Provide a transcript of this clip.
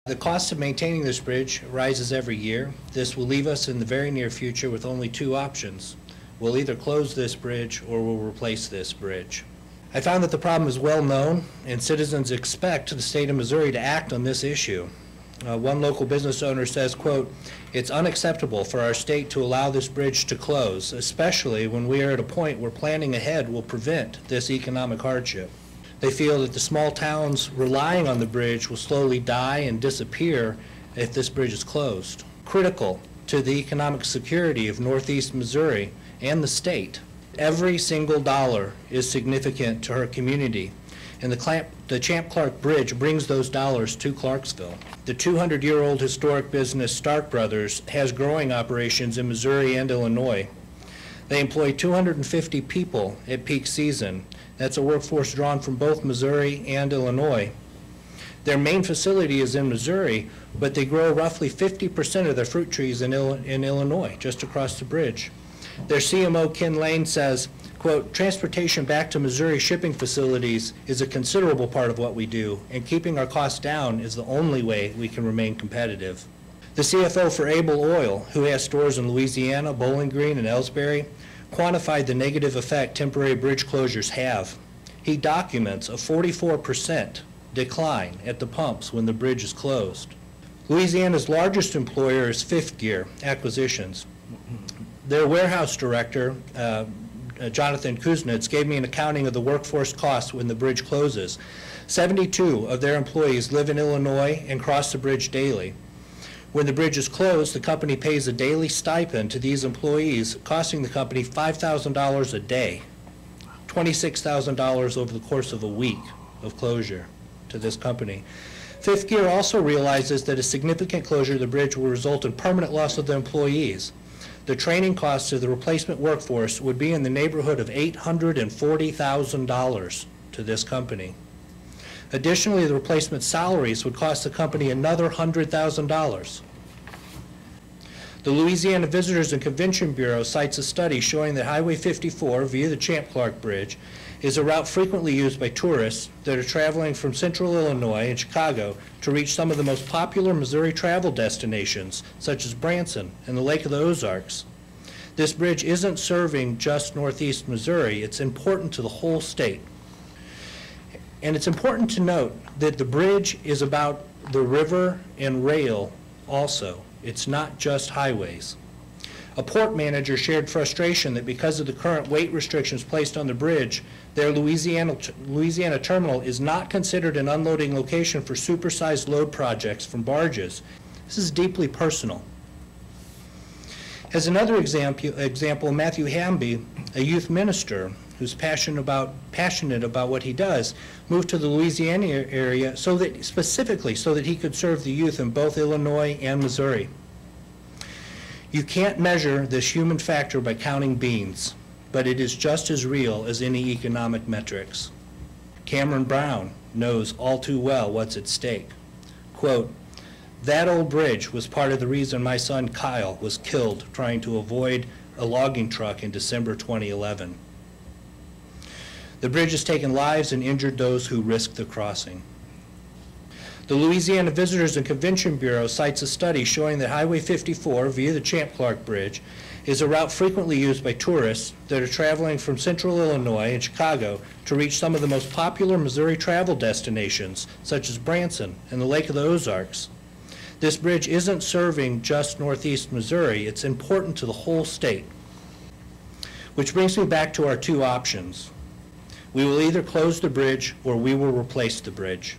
The cost of maintaining this bridge rises every year. This will leave us in the very near future with only two options. We'll either close this bridge or we'll replace this bridge. I found that the problem is well known, and citizens expect the state of Missouri to act on this issue. One local business owner says, quote, "It's unacceptable for our state to allow this bridge to close, especially when we are at a point where planning ahead will prevent this economic hardship." They feel that the small towns relying on the bridge will slowly die and disappear if this bridge is closed. Critical to the economic security of Northeast Missouri and the state. Every single dollar is significant to her community, and the Champ Clark Bridge brings those dollars to Clarksville. The 200-year-old historic business Stark Brothers has growing operations in Missouri and Illinois. They employ 250 people at peak season. That's a workforce drawn from both Missouri and Illinois. Their main facility is in Missouri, but they grow roughly 50% of their fruit trees in Illinois, just across the bridge. Their CMO, Ken Lane, says, quote, "Transportation back to Missouri shipping facilities is a considerable part of what we do, and keeping our costs down is the only way we can remain competitive." The CFO for Able Oil, who has stores in Louisiana, Bowling Green, and Ellsbury, quantified the negative effect temporary bridge closures have. He documents a 44% decline at the pumps when the bridge is closed. Louisiana's largest employer is Fifth Gear Acquisitions. Their warehouse director, Jonathan Kuznets, gave me an accounting of the workforce costs when the bridge closes. 72 of their employees live in Illinois and cross the bridge daily. When the bridge is closed, the company pays a daily stipend to these employees, costing the company $5,000 a day, $26,000 over the course of a week of closure to this company. Fifth Gear also realizes that a significant closure of the bridge will result in permanent loss of the employees. The training costs of the replacement workforce would be in the neighborhood of $840,000 to this company. Additionally, the replacement salaries would cost the company another $100,000. The Louisiana Visitors and Convention Bureau cites a study showing that Highway 54 via the Champ Clark Bridge is a route frequently used by tourists that are traveling from central Illinois and Chicago to reach some of the most popular Missouri travel destinations, such as Branson and the Lake of the Ozarks. This bridge isn't serving just Northeast Missouri, it's important to the whole state. And it's important to note that the bridge is about the river and rail also. It's not just highways. A port manager shared frustration that because of the current weight restrictions placed on the bridge, their Louisiana terminal is not considered an unloading location for supersized load projects from barges. This is deeply personal. As another example, Matthew Hamby, a youth minister who's passionate about what he does, moved to the Louisiana area specifically so that he could serve the youth in both Illinois and Missouri. You can't measure this human factor by counting beans, but it is just as real as any economic metrics. Cameron Brown knows all too well what's at stake. Quote, "That old bridge was part of the reason my son Kyle was killed trying to avoid a logging truck in December 2011. The bridge has taken lives and injured those who risked the crossing." The Louisiana Visitors and Convention Bureau cites a study showing that Highway 54 via the Champ Clark Bridge is a route frequently used by tourists that are traveling from central Illinois and Chicago to reach some of the most popular Missouri travel destinations, such as Branson and the Lake of the Ozarks. This bridge isn't serving just Northeast Missouri, it's important to the whole state. Which brings me back to our two options. We will either close the bridge or we will replace the bridge.